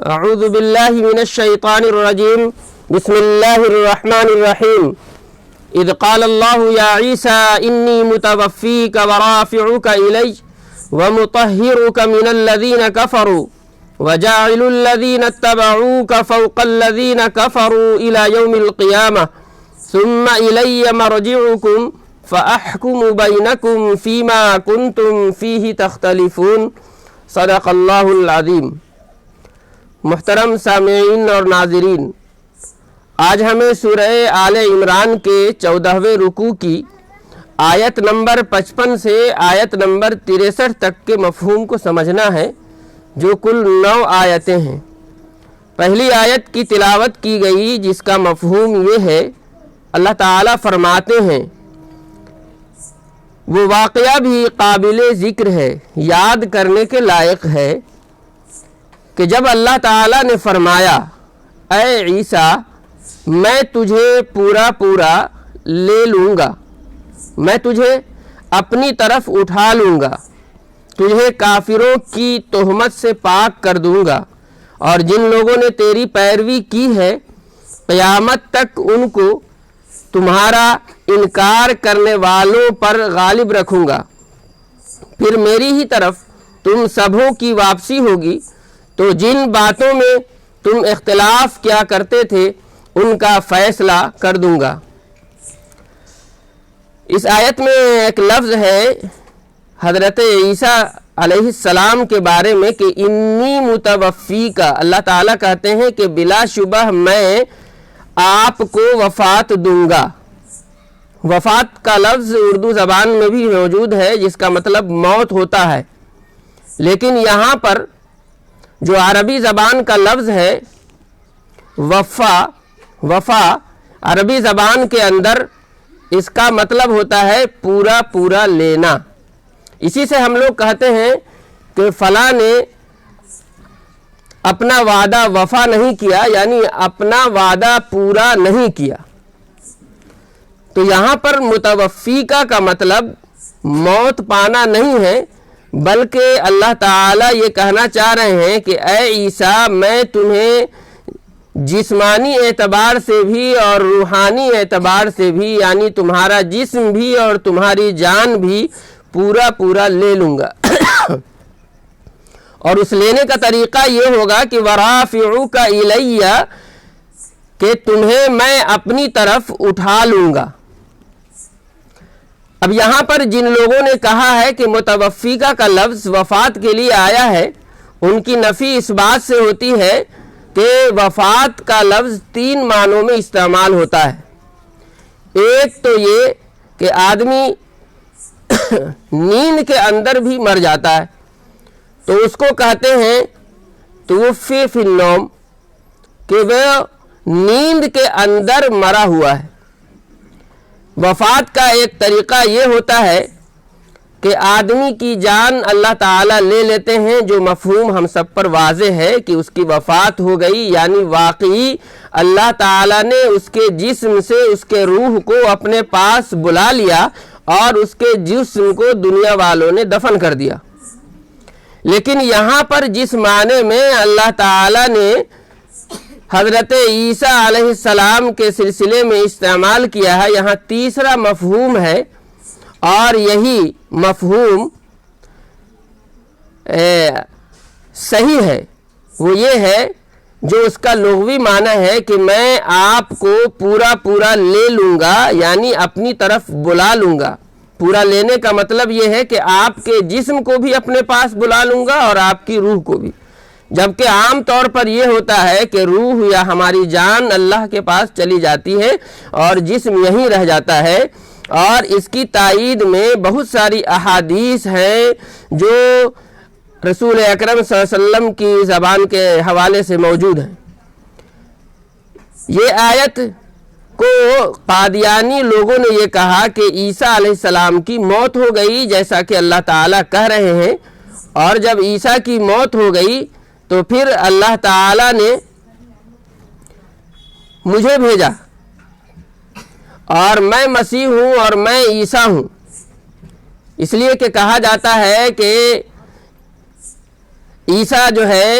اعوذ باللہ من الشیطان الرجیم بسم اللہ الرحمن الرحیم اذ قال اللہ یا عیسیٰ انی متوفیک ورافعک الی ومطہرک من الذین کفروا وجاعل الذین اتبعوک فوق الذین کفروا الى یوم القیامہ ثم الی مرجعکم فاحکم بینکم فیما کنتم فیہ تختلفون صدق اللہ العظیم۔ محترم سامعین اور ناظرین، آج ہمیں سورہ آل عمران کے 14ویں رکوع کی آیت نمبر 55 سے آیت نمبر 63 تک کے مفہوم کو سمجھنا ہے، جو کل 9 آیتیں ہیں۔ پہلی آیت کی تلاوت کی گئی، جس کا مفہوم یہ ہے، اللہ تعالیٰ فرماتے ہیں، وہ واقعہ بھی قابل ذکر ہے، یاد کرنے کے لائق ہے کہ جب اللہ تعالیٰ نے فرمایا، اے عیسیٰ میں تجھے پورا لے لوں گا، میں تجھے اپنی طرف اٹھا لوں گا، تجھے کافروں کی تہمت سے پاک کر دوں گا، اور جن لوگوں نے تیری پیروی کی ہے قیامت تک ان کو تمہارا انکار کرنے والوں پر غالب رکھوں گا، پھر میری ہی طرف تم سبھوں کی واپسی ہوگی، تو جن باتوں میں تم اختلاف کیا کرتے تھے ان کا فیصلہ کر دوں گا۔ اس آیت میں ایک لفظ ہے حضرت عیسیٰ علیہ السلام کے بارے میں کہ انی متوفیک، اللہ تعالیٰ کہتے ہیں کہ بلا شبہ میں آپ کو وفات دوں گا۔ وفات کا لفظ اردو زبان میں بھی موجود ہے، جس کا مطلب موت ہوتا ہے، لیکن یہاں پر جو عربی زبان کا لفظ ہے وفا عربی زبان کے اندر اس کا مطلب ہوتا ہے پورا لینا۔ اسی سے ہم لوگ کہتے ہیں کہ فلاں نے اپنا وعدہ وفا نہیں کیا، یعنی اپنا وعدہ پورا نہیں کیا۔ تو یہاں پر متوفیکہ کا مطلب موت پانا نہیں ہے، بلکہ اللہ تعالیٰ یہ کہنا چاہ رہے ہیں کہ اے عیسیٰ میں تمہیں جسمانی اعتبار سے بھی اور روحانی اعتبار سے بھی، یعنی تمہارا جسم بھی اور تمہاری جان بھی پورا لے لوں گا۔ اور اس لینے کا طریقہ یہ ہوگا کہ ورافعوک الی، کہ تمہیں میں اپنی طرف اٹھا لوں گا۔ اب یہاں پر جن لوگوں نے کہا ہے کہ متوفیکہ کا لفظ وفات کے لیے آیا ہے، ان کی نفی اس بات سے ہوتی ہے کہ وفات کا لفظ 3 معنوں میں استعمال ہوتا ہے۔ ایک تو یہ کہ آدمی نیند کے اندر بھی مر جاتا ہے، تو اس کو کہتے ہیں توفی فی النوم، کہ وہ نیند کے اندر مرا ہوا ہے۔ وفات کا ایک طریقہ یہ ہوتا ہے کہ آدمی کی جان اللہ تعالیٰ لے لیتے ہیں، جو مفہوم ہم سب پر واضح ہے کہ اس کی وفات ہو گئی، یعنی واقعی اللہ تعالیٰ نے اس کے جسم سے اس کے روح کو اپنے پاس بلا لیا اور اس کے جسم کو دنیا والوں نے دفن کر دیا۔ لیکن یہاں پر جس معنی میں اللہ تعالیٰ نے حضرت عیسیٰ علیہ السلام کے سلسلے میں استعمال کیا ہے، یہاں تیسرا مفہوم ہے، اور یہی مفہوم صحیح ہے۔ وہ یہ ہے جو اس کا لغوی معنی ہے کہ میں آپ کو پورا لے لوں گا، یعنی اپنی طرف بلا لوں گا۔ پورا لینے کا مطلب یہ ہے کہ آپ کے جسم کو بھی اپنے پاس بلا لوں گا اور آپ کی روح کو بھی، جبکہ عام طور پر یہ ہوتا ہے کہ روح یا ہماری جان اللہ کے پاس چلی جاتی ہے اور جسم یہیں رہ جاتا ہے، اور اس کی تائید میں بہت ساری احادیث ہیں جو رسول اکرم صلی اللہ علیہ وسلم کی زبان کے حوالے سے موجود ہیں۔ یہ آیت کو قادیانی لوگوں نے یہ کہا کہ عیسیٰ علیہ السلام کی موت ہو گئی، جیسا کہ اللہ تعالیٰ کہہ رہے ہیں، اور جب عیسیٰ کی موت ہو گئی تو پھر اللہ تعالیٰ نے مجھے بھیجا، اور میں مسیح ہوں اور میں عیسیٰ ہوں، اس لیے کہ کہا جاتا ہے کہ عیسیٰ جو ہے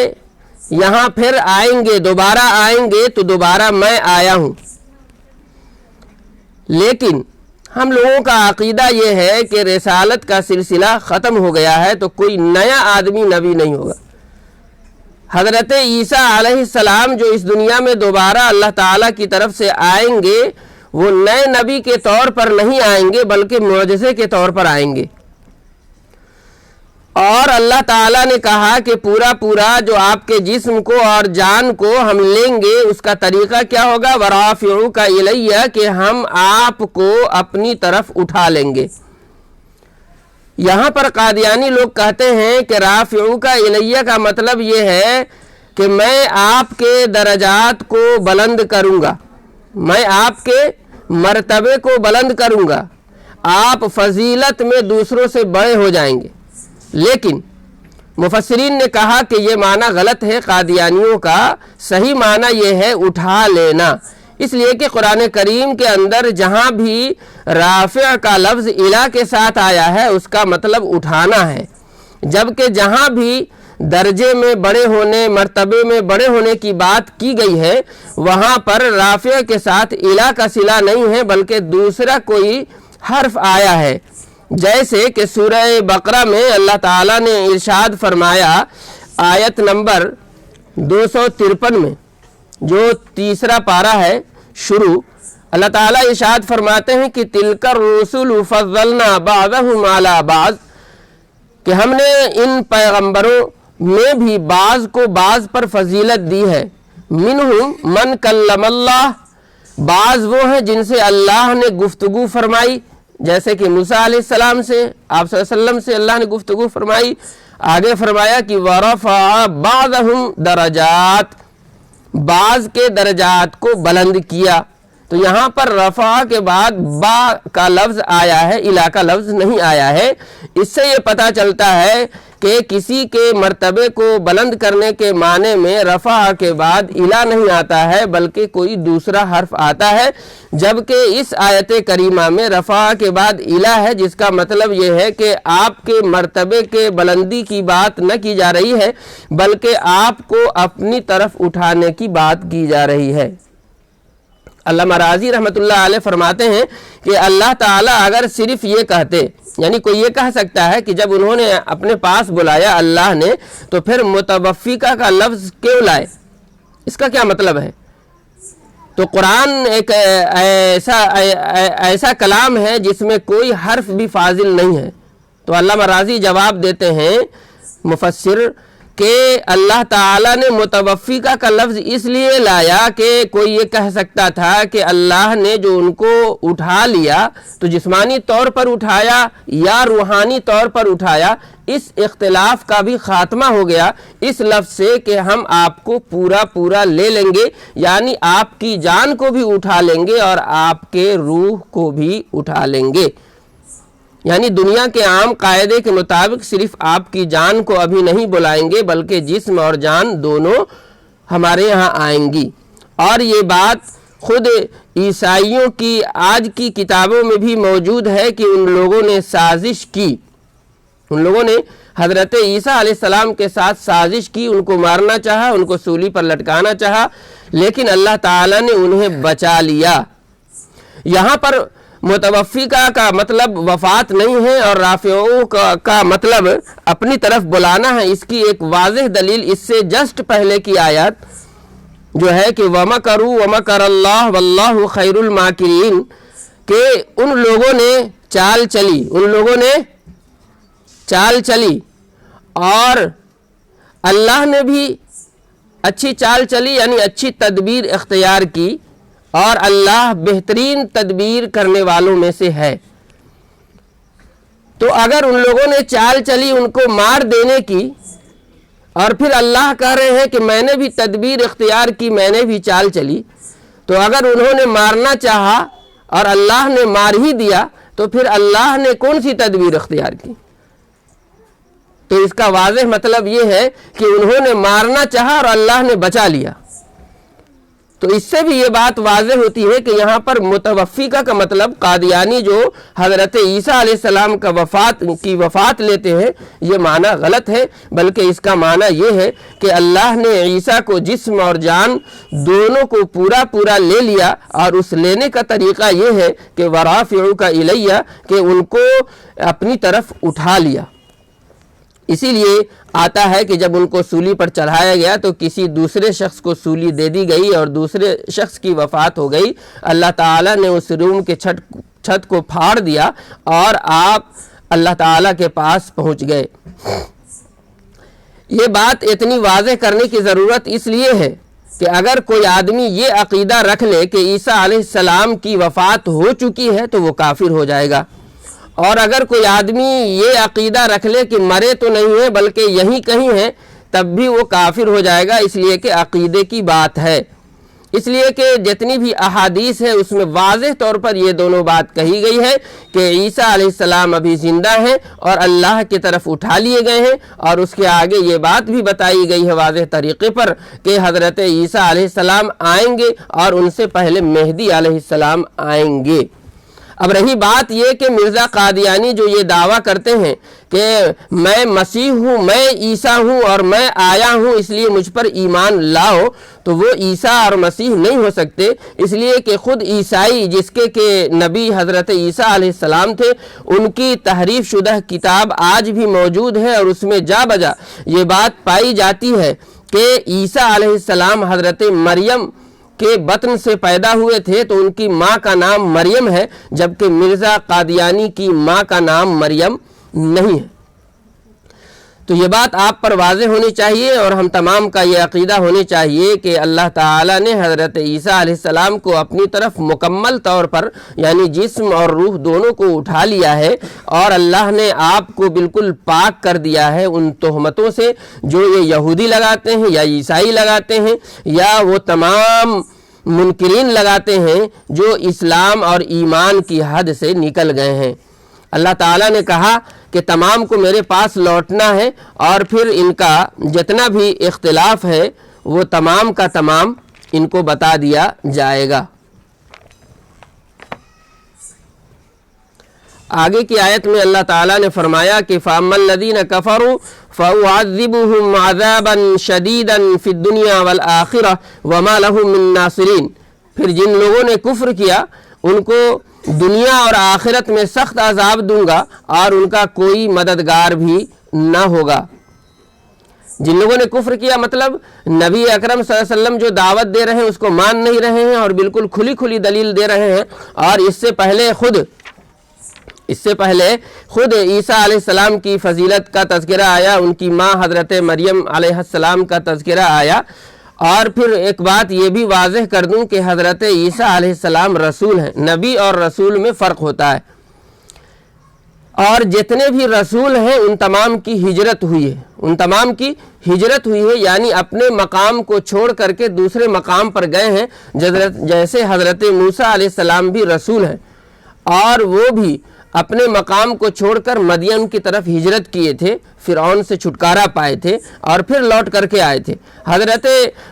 یہاں پھر آئیں گے، دوبارہ آئیں گے تو دوبارہ میں آیا ہوں۔ لیکن ہم لوگوں کا عقیدہ یہ ہے کہ رسالت کا سلسلہ ختم ہو گیا ہے تو کوئی نیا آدمی نبی نہیں ہوگا۔ حضرت عیسیٰ علیہ السلام جو اس دنیا میں دوبارہ اللہ تعالیٰ کی طرف سے آئیں گے، وہ نئے نبی کے طور پر نہیں آئیں گے بلکہ معجزے کے طور پر آئیں گے۔ اور اللہ تعالیٰ نے کہا کہ پورا جو آپ کے جسم کو اور جان کو ہم لیں گے، اس کا طریقہ کیا ہوگا؟ وَرَافِعُكَ إِلَيَّ، کہ ہم آپ کو اپنی طرف اٹھا لیں گے۔ یہاں پر قادیانی لوگ کہتے ہیں کہ رافعوک الیہ کا مطلب یہ ہے کہ میں آپ کے درجات کو بلند کروں گا، میں آپ کے مرتبے کو بلند کروں گا، آپ فضیلت میں دوسروں سے بڑے ہو جائیں گے۔ لیکن مفسرین نے کہا کہ یہ معنی غلط ہے قادیانیوں کا، صحیح معنی یہ ہے اٹھا لینا، اس لیے کہ قرآن کریم کے اندر جہاں بھی رافع کا لفظ الہ کے ساتھ آیا ہے اس کا مطلب اٹھانا ہے، جبکہ جہاں بھی درجے میں بڑے ہونے، مرتبے میں بڑے ہونے کی بات کی گئی ہے وہاں پر رافع کے ساتھ الہ کا صلہ نہیں ہے بلکہ دوسرا کوئی حرف آیا ہے۔ جیسے کہ سورہ بقرہ میں اللہ تعالیٰ نے ارشاد فرمایا آیت نمبر 253 میں، جو تیسرا پارہ ہے شروع، اللہ تعالیٰ ارشاد فرماتے ہیں کہ تِلْكَ الرُّسُلُ فَضَّلْنَا بَعْضَهُمْ عَلَى بَعْضٍ، کہ ہم نے ان پیغمبروں میں بھی بعض کو بعض پر فضیلت دی ہے۔ مِنْهُمْ مَنْ كَلَّمَ اللَّهُ، بعض وہ ہیں جن سے اللہ نے گفتگو فرمائی، جیسے کہ موسیٰ علیہ السلام سے، آپ صلی اللہ علیہ وسلم سے اللہ نے گفتگو فرمائی۔ آگے فرمایا کہ وَرَفَعَ بَعْضَهُمْ دَرَجَاتٍ، بعض کے درجات کو بلند کیا۔ تو یہاں پر رفع کے بعد با کا لفظ آیا ہے، الہ کا لفظ نہیں آیا ہے۔ اس سے یہ پتہ چلتا ہے کہ کسی کے مرتبے کو بلند کرنے کے معنی میں رفع کے بعد الہ نہیں آتا ہے بلکہ کوئی دوسرا حرف آتا ہے، جبکہ اس آیت کریمہ میں رفع کے بعد الہ ہے، جس کا مطلب یہ ہے کہ آپ کے مرتبے کے بلندی کی بات نہ کی جا رہی ہے بلکہ آپ کو اپنی طرف اٹھانے کی بات کی جا رہی ہے۔ علامہ راضی رحمۃ اللہ علیہ فرماتے ہیں کہ اللہ تعالیٰ اگر صرف یہ کہتے، یعنی کوئی یہ کہہ سکتا ہے کہ جب انہوں نے اپنے پاس بلایا اللہ نے تو پھر متوفیقہ کا لفظ کیوں لائے، اس کا کیا مطلب ہے؟ تو قرآن ایک ایسا کلام ہے جس میں کوئی حرف بھی فاضل نہیں ہے۔ تو علامہ راضی جواب دیتے ہیں مفسر کہ اللہ تعالیٰ نے متوفیقہ کا لفظ اس لیے لایا کہ کوئی یہ کہہ سکتا تھا کہ اللہ نے جو ان کو اٹھا لیا تو جسمانی طور پر اٹھایا یا روحانی طور پر اٹھایا، اس اختلاف کا بھی خاتمہ ہو گیا اس لفظ سے کہ ہم آپ کو پورا لے لیں گے، یعنی آپ کی جان کو بھی اٹھا لیں گے اور آپ کے روح کو بھی اٹھا لیں گے۔ یعنی دنیا کے عام قاعدے کے مطابق صرف آپ کی جان کو ابھی نہیں بلائیں گے بلکہ جسم اور جان دونوں ہمارے یہاں آئیں گی۔ اور یہ بات خود عیسائیوں کی آج کی کتابوں میں بھی موجود ہے کہ ان لوگوں نے سازش کی، ان لوگوں نے حضرت عیسیٰ علیہ السلام کے ساتھ سازش کی، ان کو مارنا چاہا، ان کو سولی پر لٹکانا چاہا، لیکن اللہ تعالیٰ نے انہیں بچا لیا۔ یہاں پر متوفیقہ کا مطلب وفات نہیں ہے اور رافعو کا مطلب اپنی طرف بلانا ہے۔ اس کی ایک واضح دلیل اس سے جسٹ پہلے کی آیت جو ہے کہ وَمَكَرُوا وَمَكَرَ اللَّهُ وَاللَّهُ خَيْرُ الْمَاكِرِينَ، کہ ان لوگوں نے چال چلی اور اللہ نے بھی اچھی چال چلی، یعنی اچھی تدبیر اختیار کی، اور اللہ بہترین تدبیر کرنے والوں میں سے ہے۔ تو اگر ان لوگوں نے چال چلی ان کو مار دینے کی اور پھر اللہ کہہ رہے ہیں کہ میں نے بھی تدبیر اختیار کی، میں نے بھی چال چلی، تو اگر انہوں نے مارنا چاہا اور اللہ نے مار ہی دیا تو پھر اللہ نے کون سی تدبیر اختیار کی؟ تو اس کا واضح مطلب یہ ہے کہ انہوں نے مارنا چاہا اور اللہ نے بچا لیا۔ تو اس سے بھی یہ بات واضح ہوتی ہے کہ یہاں پر متوفی کا مطلب قادیانی جو حضرت عیسیٰ علیہ السلام کی وفات لیتے ہیں یہ معنی غلط ہے، بلکہ اس کا معنی یہ ہے کہ اللہ نے عیسیٰ کو جسم اور جان دونوں کو پورا لے لیا، اور اس لینے کا طریقہ یہ ہے کہ ورافعک الیہ، کہ ان کو اپنی طرف اٹھا لیا۔ اسی لیے آتا ہے کہ جب ان کو سولی پر چڑھایا گیا تو کسی دوسرے شخص کو سولی دے دی گئی اور دوسرے شخص کی وفات ہو گئی، اللہ تعالیٰ نے اس روم کے چھت کو پھاڑ دیا اور آپ اللہ تعالیٰ کے پاس پہنچ گئے۔ یہ بات اتنی واضح کرنے کی ضرورت اس لیے ہے کہ اگر کوئی آدمی یہ عقیدہ رکھ لے کہ عیسیٰ علیہ السلام کی وفات ہو چکی ہے تو وہ کافر ہو جائے گا، اور اگر کوئی آدمی یہ عقیدہ رکھ لے کہ مرے تو نہیں ہے بلکہ یہیں کہیں ہے تب بھی وہ کافر ہو جائے گا، اس لیے کہ عقیدے کی بات ہے۔ اس لیے کہ جتنی بھی احادیث ہے اس میں واضح طور پر یہ دونوں بات کہی گئی ہے کہ عیسیٰ علیہ السلام ابھی زندہ ہیں اور اللہ کی طرف اٹھا لیے گئے ہیں، اور اس کے آگے یہ بات بھی بتائی گئی ہے واضح طریقے پر کہ حضرت عیسیٰ علیہ السلام آئیں گے اور ان سے پہلے مہدی علیہ السلام آئیں گے۔ اب رہی بات یہ کہ مرزا قادیانی جو یہ دعویٰ کرتے ہیں کہ میں مسیح ہوں، میں عیسیٰ ہوں اور میں آیا ہوں اس لیے مجھ پر ایمان لاؤ، تو وہ عیسیٰ اور مسیح نہیں ہو سکتے، اس لیے کہ خود عیسائی جس کے نبی حضرت عیسیٰ علیہ السلام تھے، ان کی تحریف شدہ کتاب آج بھی موجود ہے، اور اس میں جا بجا یہ بات پائی جاتی ہے کہ عیسیٰ علیہ السلام حضرت مریم کے بطن سے پیدا ہوئے تھے تو ان کی ماں کا نام مریم ہے، جبکہ مرزا قادیانی کی ماں کا نام مریم نہیں ہے۔ تو یہ بات آپ پر واضح ہونی چاہیے اور ہم تمام کا یہ عقیدہ ہونی چاہیے کہ اللہ تعالیٰ نے حضرت عیسیٰ علیہ السلام کو اپنی طرف مکمل طور پر یعنی جسم اور روح دونوں کو اٹھا لیا ہے، اور اللہ نے آپ کو بالکل پاک کر دیا ہے ان تہمتوں سے جو یہ یہودی لگاتے ہیں یا عیسائی لگاتے ہیں یا وہ تمام منکرین لگاتے ہیں جو اسلام اور ایمان کی حد سے نکل گئے ہیں۔ اللہ تعالیٰ نے کہا کہ تمام کو میرے پاس لوٹنا ہے، اور پھر ان کا جتنا بھی اختلاف ہے وہ تمام کا تمام ان کو بتا دیا جائے گا۔ آگے کی آیت میں اللہ تعالیٰ نے فرمایا کہ فَأَمَّا الَّذِينَ كَفَرُوا فَأُعَذِّبُهُمْ عَذَابًا شَدِيدًا فِي الدُّنْيَا وَالْآخِرَةِ وَمَا لَهُم مِّن نَاصِرِينَ، پھر جن لوگوں نے کفر کیا ان کو دنیا اور آخرت میں سخت عذاب دوں گا اور ان کا کوئی مددگار بھی نہ ہوگا۔ جن لوگوں نے کفر کیا مطلب نبی اکرم صلی اللہ علیہ وسلم جو دعوت دے رہے ہیں اس کو مان نہیں رہے ہیں اور بالکل کھلی دلیل دے رہے ہیں، اور اس سے پہلے خود عیسیٰ علیہ السلام کی فضیلت کا تذکرہ آیا، ان کی ماں حضرت مریم علیہ السلام کا تذکرہ آیا، اور پھر ایک بات یہ بھی واضح کر دوں کہ حضرت عیسیٰ علیہ السلام رسول ہیں۔ نبی اور رسول میں فرق ہوتا ہے، اور جتنے بھی رسول ہیں ان تمام کی ہجرت ہوئی ہے، یعنی اپنے مقام کو چھوڑ کر کے دوسرے مقام پر گئے ہیں، جیسے حضرت موسیٰ علیہ السلام بھی رسول ہیں اور وہ بھی اپنے مقام کو چھوڑ کر مدین کی طرف ہجرت کیے تھے، فرعون سے چھٹکارا پائے تھے اور پھر لوٹ کر کے آئے تھے۔ حضرت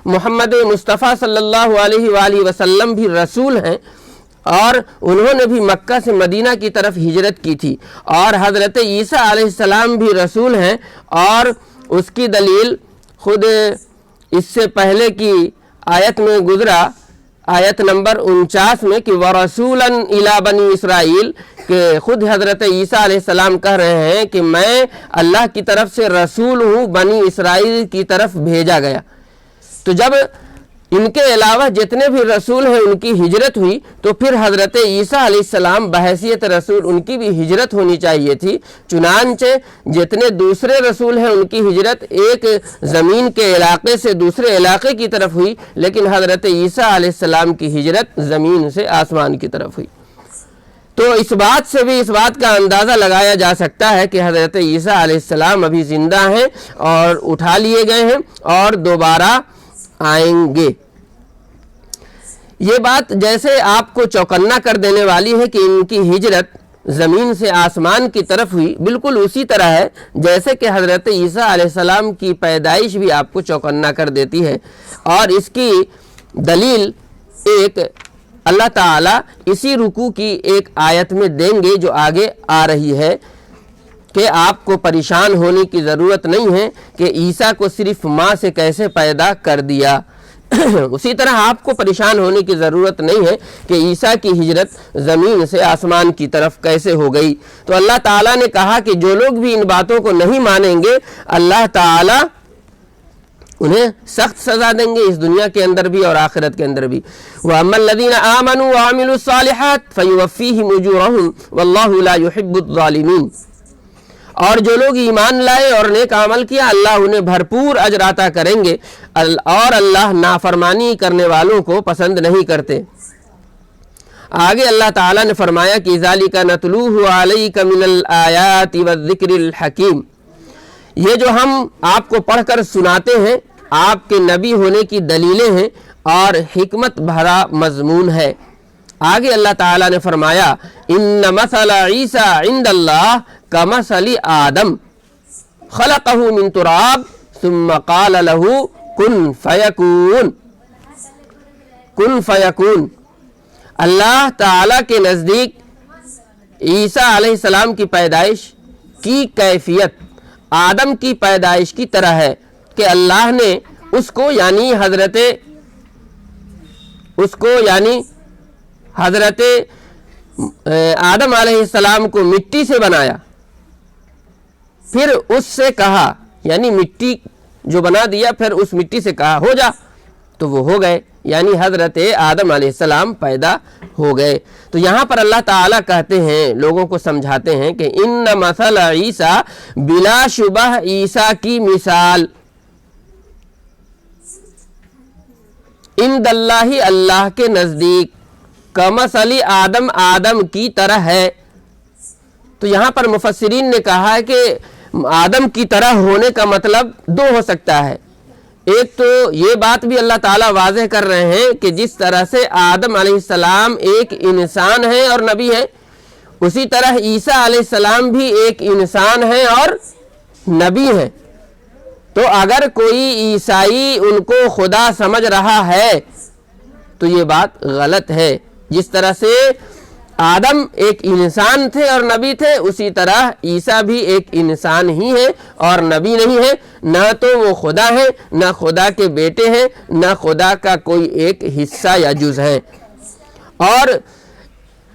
محمد مصطفیٰ صلی اللہ علیہ وآلہ وسلم بھی رسول ہیں، اور انہوں نے بھی مکہ سے مدینہ کی طرف ہجرت کی تھی، اور حضرت عیسیٰ علیہ السلام بھی رسول ہیں، اور اس کی دلیل خود اس سے پہلے کی آیت میں گزرا، آیت نمبر 49 میں کہ وَرَسُولًا إِلَىٰ بَنِي إِسْرَائِيل، کہ خود حضرت عیسیٰ علیہ السلام کہہ رہے ہیں کہ میں اللہ کی طرف سے رسول ہوں، بنی اسرائیل کی طرف بھیجا گیا۔ تو جب ان کے علاوہ جتنے بھی رسول ہیں ان کی ہجرت ہوئی تو پھر حضرت عیسیٰ علیہ السلام بحیثیت رسول ان کی بھی ہجرت ہونی چاہیے تھی، چنانچہ جتنے دوسرے رسول ہیں ان کی ہجرت ایک زمین کے علاقے سے دوسرے علاقے کی طرف ہوئی، لیکن حضرت عیسیٰ علیہ السلام کی ہجرت زمین سے آسمان کی طرف ہوئی۔ تو اس بات سے بھی اس بات کا اندازہ لگایا جا سکتا ہے کہ حضرت عیسیٰ علیہ السلام ابھی زندہ ہیں اور اٹھا لیے گئے ہیں اور دوبارہ آئیں گے۔ یہ بات جیسے آپ کو چوکنا کر دینے والی ہے کہ ان کی ہجرت زمین سے آسمان کی طرف ہوئی، بالکل اسی طرح ہے جیسے کہ حضرت عیسیٰ علیہ السلام کی پیدائش بھی آپ کو چوکنا کر دیتی ہے، اور اس کی دلیل ایک اللہ تعالیٰ اسی رکوع کی ایک آیت میں دیں گے جو آگے آ رہی ہے کہ آپ کو پریشان ہونے کی ضرورت نہیں ہے کہ عیسیٰ کو صرف ماں سے کیسے پیدا کر دیا۔ اسی طرح آپ کو پریشان ہونے کی ضرورت نہیں ہے کہ عیسیٰ کی ہجرت زمین سے آسمان کی طرف کیسے ہو گئی۔ تو اللہ تعالیٰ نے کہا کہ جو لوگ بھی ان باتوں کو نہیں مانیں گے اللہ تعالیٰ انہیں سخت سزا دیں گے، اس دنیا کے اندر بھی اور آخرت کے اندر بھی۔ وَأَمَّا الَّذِينَ آمَنُوا وَعَمِلُوا الصَّالِحَاتِ فَيُوَفِّيهِمْ أُجُورَهُم وَاللَّهُ لَا يُحِبُّ الظَّالِمِينَ، اور جو لوگ ایمان لائے اور نیک عمل کیا اللہ انہیں بھرپور اجر عطا کریں گے، اور اللہ نافرمانی کرنے والوں کو پسند نہیں کرتے۔ آگے اللہ تعالیٰ نے فرمایا کہ ذَلِكَ نَتْلُوهُ عَلَيْكَ مِنَ الْآيَاتِ وَالذِّكْرِ الْحَكِيمِ، یہ جو ہم آپ کو پڑھ کر سناتے ہیں آپ کے نبی ہونے کی دلیلیں ہیں اور حکمت بھرا مضمون ہے۔ آگے اللہ تعالیٰ نے فرمایا ان مثل عیسیٰ عند اللہ کمثل آدم خلقہ من تراب ثم قال له کن فیکون۔ کن فیکون، اللہ تعالیٰ کے نزدیک عیسیٰ علیہ السلام کی پیدائش کی کیفیت آدم کی پیدائش کی طرح ہے کہ اللہ نے اس کو یعنی حضرت آدم علیہ السلام کو مٹی سے بنایا، پھر اس سے کہا یعنی مٹی جو بنا دیا، پھر اس مٹی سے کہا ہو جا تو وہ ہو گئے، یعنی حضرت آدم علیہ السلام پیدا ہو گئے۔ تو یہاں پر اللہ تعالیٰ کہتے ہیں، لوگوں کو سمجھاتے ہیں کہ ان مثل عیسیٰ، بلا شبہ عیسیٰ کی مثال عند اللہ، اللہ کے نزدیک، کمثل آدم، آدم کی طرح ہے۔ تو یہاں پر مفسرین نے کہا ہے کہ آدم کی طرح ہونے کا مطلب دو ہو سکتا ہے۔ ایک تو یہ بات بھی اللہ تعالیٰ واضح کر رہے ہیں کہ جس طرح سے آدم علیہ السلام ایک انسان ہے اور نبی ہے، اسی طرح عیسیٰ علیہ السلام بھی ایک انسان ہے اور نبی ہے۔ تو اگر کوئی عیسائی ان کو خدا سمجھ رہا ہے تو یہ بات غلط ہے۔ جس طرح سے آدم ایک انسان تھے اور نبی تھے، اسی طرح عیسیٰ بھی ایک انسان ہی ہے اور نبی نہیں ہے۔ نہ تو وہ خدا ہے، نہ خدا کے بیٹے ہیں، نہ خدا کا کوئی ایک حصہ یا جز ہے۔ اور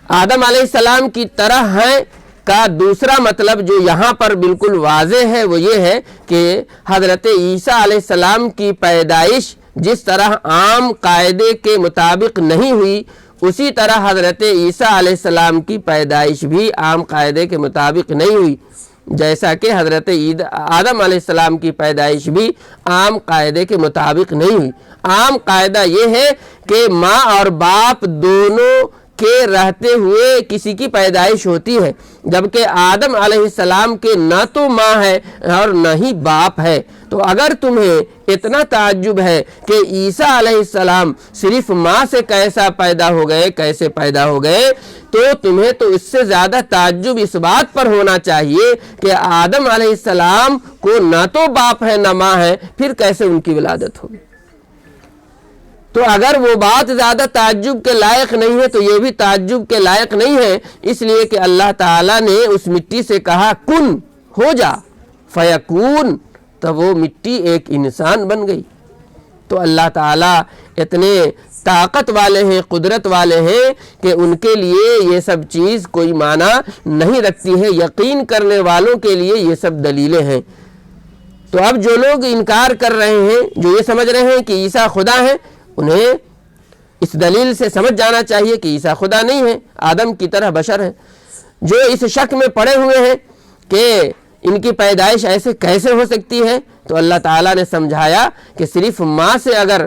آدم علیہ السلام کی طرح ہیں کا دوسرا مطلب جو یہاں پر بالکل واضح ہے وہ یہ ہے کہ حضرت عیسیٰ علیہ السلام کی پیدائش جس طرح عام قاعدے کے مطابق نہیں ہوئی، اسی طرح حضرت عیسیٰ علیہ السلام کی پیدائش بھی عام قاعدے کے مطابق نہیں ہوئی، جیسا کہ حضرت آدم علیہ السلام کی پیدائش بھی عام قاعدے کے مطابق نہیں ہوئی۔ عام قاعدہ یہ ہے کہ ماں اور باپ دونوں کے رہتے ہوئے کسی کی پیدائش ہوتی ہے، جبکہ آدم علیہ السلام کے نہ تو ماں ہے اور نہ ہی باپ ہے۔ تو اگر تمہیں اتنا تعجب ہے کہ عیسیٰ علیہ السلام صرف ماں سے کیسے پیدا ہو گئے تو تمہیں تو اس سے زیادہ تعجب اس بات پر ہونا چاہیے کہ آدم علیہ السلام کو نہ تو باپ ہے نہ ماں ہے، پھر کیسے ان کی ولادت ہوگی؟ تو اگر وہ بات زیادہ تعجب کے لائق نہیں ہے تو یہ بھی تعجب کے لائق نہیں ہے، اس لیے کہ اللہ تعالیٰ نے اس مٹی سے کہا کن، ہو جا، فیکون، تو وہ مٹی ایک انسان بن گئی۔ تو اللہ تعالیٰ اتنے طاقت والے ہیں، قدرت والے ہیں کہ ان کے لیے یہ سب چیز کوئی معنی نہیں رکھتی ہے، یقین کرنے والوں کے لیے یہ سب دلیلیں ہیں۔ تو اب جو لوگ انکار کر رہے ہیں، جو یہ سمجھ رہے ہیں کہ عیسیٰ خدا ہے، انہیں اس دلیل سے سمجھ جانا چاہیے کہ عیسیٰ خدا نہیں ہے، آدم کی طرح بشر ہے۔ جو اس شک میں پڑے ہوئے ہیں کہ ان کی پیدائش ایسے کیسے ہو سکتی ہے، تو اللہ تعالیٰ نے سمجھایا کہ صرف ماں سے اگر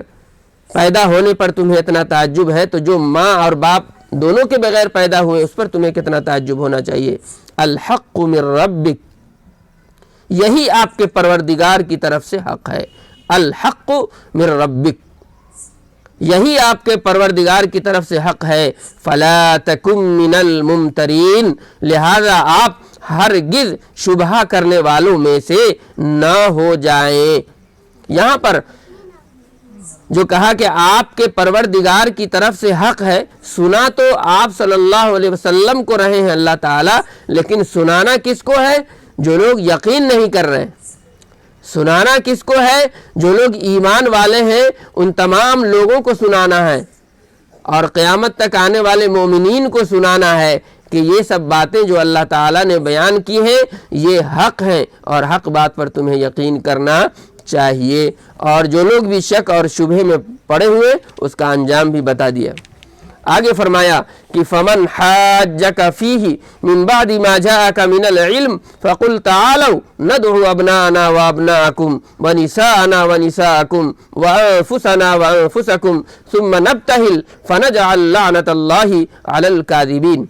پیدا ہونے پر تمہیں اتنا تعجب ہے تو جو ماں اور باپ دونوں کے بغیر پیدا ہوئے اس پر تمہیں کتنا تعجب ہونا چاہیے۔ الحق من ربک، یہی آپ کے پروردگار کی طرف سے حق ہے۔ الحق من ربک، یہی آپ کے پروردگار کی طرف سے حق ہے۔ فلا تکن من الممترین، لہذا آپ ہرگز شبہ کرنے والوں میں سے نہ ہو جائیں۔ یہاں پر جو کہا کہ آپ کے پروردگار کی طرف سے حق ہے، سنا تو آپ صلی اللہ علیہ وسلم کو رہے ہیں اللہ تعالیٰ، لیکن سنانا کس کو ہے؟ جو لوگ یقین نہیں کر رہے ہیں۔ سنانا کس کو ہے؟ جو لوگ ایمان والے ہیں، ان تمام لوگوں کو سنانا ہے، اور قیامت تک آنے والے مومنین کو سنانا ہے کہ یہ سب باتیں جو اللہ تعالیٰ نے بیان کی ہیں یہ حق ہیں، اور حق بات پر تمہیں یقین کرنا چاہیے۔ اور جو لوگ بھی شک اور شبہے میں پڑے ہوئے اس کا انجام بھی بتا دیا۔ آگے فرمایا کہ فمن حاجک فیہ من بعد ما جاءک من العلم فقل تعالوا ندعو ابناءنا وابناءکم ونساءنا ونساءکم وانفسنا وانفسکم ثم نبتہل فنجعل لعنت اللہ علی الکاذبین۔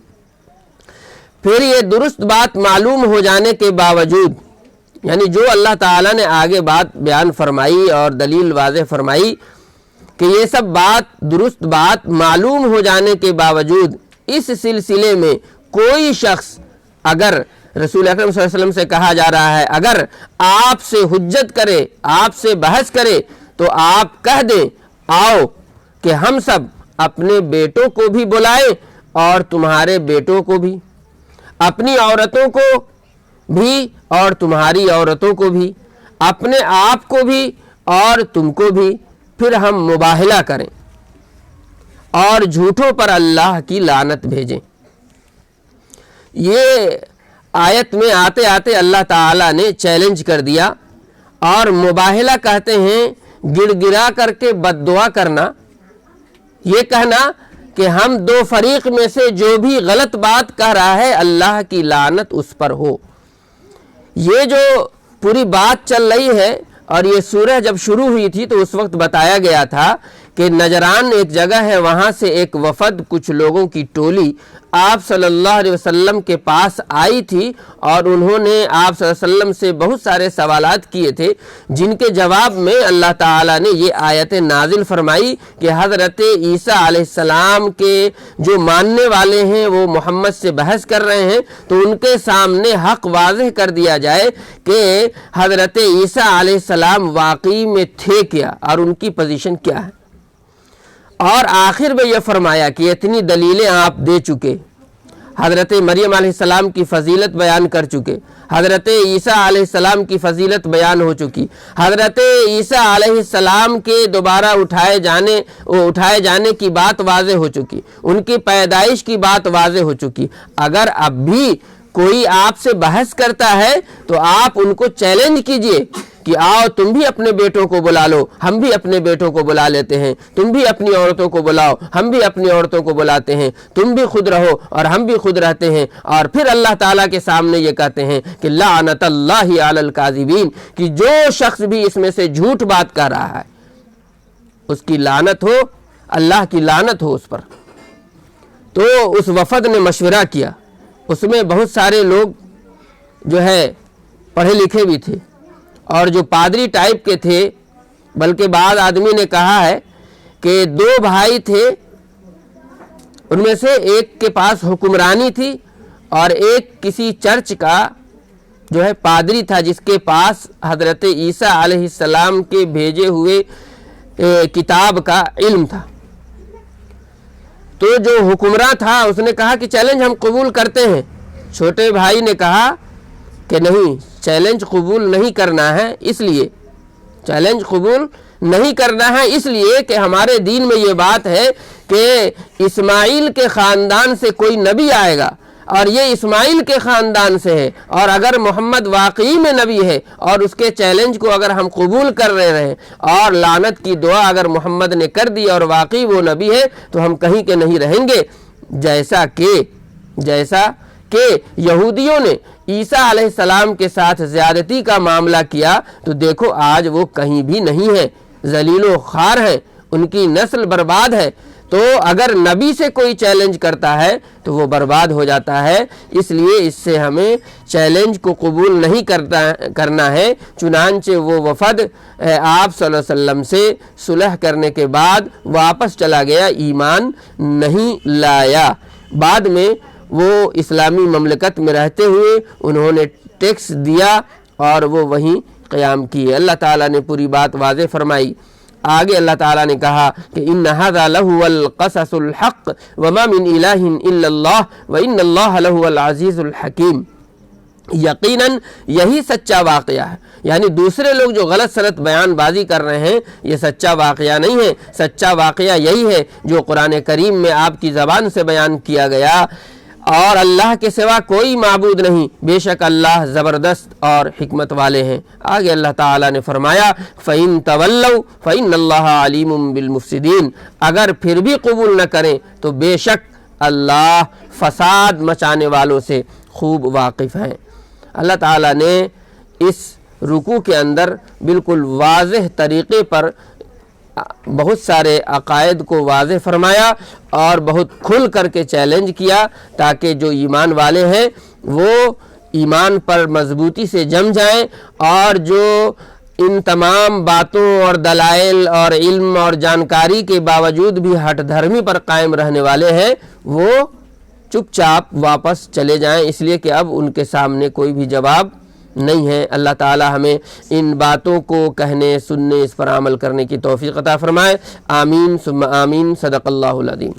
پھر یہ درست بات معلوم ہو جانے کے باوجود، یعنی جو اللہ تعالیٰ نے آگے بات بیان فرمائی اور دلیل واضح فرمائی کہ یہ سب بات درست بات معلوم ہو جانے کے باوجود اس سلسلے میں کوئی شخص، اگر رسول اکرم صلی اللہ علیہ وسلم سے کہا جا رہا ہے اگر آپ سے حجت کرے، آپ سے بحث کرے، تو آپ کہہ دیں آؤ کہ ہم سب اپنے بیٹوں کو بھی بلائیں اور تمہارے بیٹوں کو بھی، اپنی عورتوں کو بھی اور تمہاری عورتوں کو بھی، اپنے آپ کو بھی اور تم کو بھی، پھر ہم مباہلہ کریں اور جھوٹوں پر اللہ کی لعنت بھیجیں۔ یہ آیت میں آتے آتے اللہ تعالیٰ نے چیلنج کر دیا، اور مباہلہ کہتے ہیں گڑ گڑا کر کے بد دعا کرنا، یہ کہنا کہ ہم دو فریق میں سے جو بھی غلط بات کہہ رہا ہے اللہ کی لعنت اس پر ہو۔ یہ جو پوری بات چل رہی ہے، اور یہ سورہ جب شروع ہوئی تھی تو اس وقت بتایا گیا تھا کہ نجران ایک جگہ ہے، وہاں سے ایک وفد، کچھ لوگوں کی ٹولی آپ صلی اللہ علیہ وسلم کے پاس آئی تھی، اور انہوں نے آپ صلی اللہ علیہ وسلم سے بہت سارے سوالات کیے تھے، جن کے جواب میں اللہ تعالیٰ نے یہ آیت نازل فرمائی کہ حضرت عیسیٰ علیہ السلام کے جو ماننے والے ہیں وہ محمد سے بحث کر رہے ہیں، تو ان کے سامنے حق واضح کر دیا جائے کہ حضرت عیسیٰ علیہ السلام واقعی میں تھے کیا اور ان کی پوزیشن کیا ہے۔ اور آخر میں یہ فرمایا کہ اتنی دلیلیں آپ دے چکے، حضرت مریم علیہ السلام کی فضیلت بیان کر چکے، حضرت عیسیٰ علیہ السلام کی فضیلت بیان ہو چکی، حضرت عیسیٰ علیہ السلام کے دوبارہ اٹھائے جانے کی بات واضح ہو چکی، ان کی پیدائش کی بات واضح ہو چکی۔ اگر اب بھی کوئی آپ سے بحث کرتا ہے تو آپ ان کو چیلنج کیجئے کہ آؤ تم بھی اپنے بیٹوں کو بلا لو، ہم بھی اپنے بیٹوں کو بلا لیتے ہیں، تم بھی اپنی عورتوں کو بلاؤ، ہم بھی اپنی عورتوں کو بلاتے ہیں، تم بھی خود رہو اور ہم بھی خود رہتے ہیں، اور پھر اللہ تعالیٰ کے سامنے یہ کہتے ہیں کہ لعنت اللہ علی الکاذبین، کہ جو شخص بھی اس میں سے جھوٹ بات کر رہا ہے اس کی لعنت ہو، اللہ کی لعنت ہو اس پر۔ تو اس وفد نے مشورہ کیا، اس میں بہت سارے لوگ جو ہے پڑھے لکھے بھی تھے، اور جو پادری ٹائپ کے تھے، بلکہ بعض آدمی نے کہا ہے کہ دو بھائی تھے، ان میں سے ایک کے پاس حکمرانی تھی اور ایک کسی چرچ کا جو ہے پادری تھا جس کے پاس حضرت عیسیٰ علیہ السلام کے بھیجے ہوئے کتاب کا علم تھا۔ تو جو حکمراں تھا اس نے کہا کہ چیلنج ہم قبول کرتے ہیں۔ چھوٹے بھائی نے کہا کہ نہیں، چیلنج قبول نہیں کرنا ہے، اس لیے چیلنج قبول نہیں کرنا ہے اس لیے کہ ہمارے دین میں یہ بات ہے کہ اسماعیل کے خاندان سے کوئی نبی آئے گا، اور یہ اسماعیل کے خاندان سے ہے، اور اگر محمد واقعی میں نبی ہے اور اس کے چیلنج کو اگر ہم قبول کر رہے ہیں اور لعنت کی دعا اگر محمد نے کر دی اور واقعی وہ نبی ہے تو ہم کہیں کے نہیں رہیں گے۔ جیسا کہ یہودیوں نے عیسیٰ علیہ السلام کے ساتھ زیادتی کا معاملہ کیا، تو دیکھو آج وہ کہیں بھی نہیں ہے، ذلیل و خوار ہیں، ان کی نسل برباد ہے۔ تو اگر نبی سے کوئی چیلنج کرتا ہے تو وہ برباد ہو جاتا ہے، اس لیے اس سے ہمیں چیلنج کو قبول نہیں کرنا ہے۔ چنانچہ وہ وفد آپ صلی اللہ علیہ وسلم سے صلح کرنے کے بعد واپس چلا گیا، ایمان نہیں لایا۔ بعد میں وہ اسلامی مملکت میں رہتے ہوئے انہوں نے ٹیکس دیا اور وہ وہیں قیام کیے۔ اللہ تعالیٰ نے پوری بات واضح فرمائی۔ آگے اللہ تعالیٰ نے کہا کہ ان ھذا لہو القصص الحق وما من الہ الا اللہ وان اللہ لہو العزیز الحکیم، یقیناً یہی سچا واقعہ ہے، یعنی دوسرے لوگ جو غلط سلط بیان بازی کر رہے ہیں یہ سچا واقعہ نہیں ہے، سچا واقعہ یہی ہے جو قرآن کریم میں آپ کی زبان سے بیان کیا گیا، اور اللہ کے سوا کوئی معبود نہیں، بے شک اللہ زبردست اور حکمت والے ہیں۔ آگے اللہ تعالیٰ نے فرمایا فَإِن تَوَلَّوْا فَإِنَّ اللَّهَ عَلِيمٌ بِالْمُفْسِدِينَ، اگر پھر بھی قبول نہ کریں تو بے شک اللہ فساد مچانے والوں سے خوب واقف ہیں۔ اللہ تعالیٰ نے اس رکوع کے اندر بالکل واضح طریقے پر بہت سارے عقائد کو واضح فرمایا اور بہت کھل کر کے چیلنج کیا تاکہ جو ایمان والے ہیں وہ ایمان پر مضبوطی سے جم جائیں، اور جو ان تمام باتوں اور دلائل اور علم اور جانکاری کے باوجود بھی ہٹ دھرمی پر قائم رہنے والے ہیں وہ چپ چاپ واپس چلے جائیں، اس لیے کہ اب ان کے سامنے کوئی بھی جواب نہیں ہے۔ اللہ تعالی ہمیں ان باتوں کو کہنے سننے اس پر عمل کرنے کی توفیق عطا فرمائے، آمین ثم آمین، صدق اللہ العظیم۔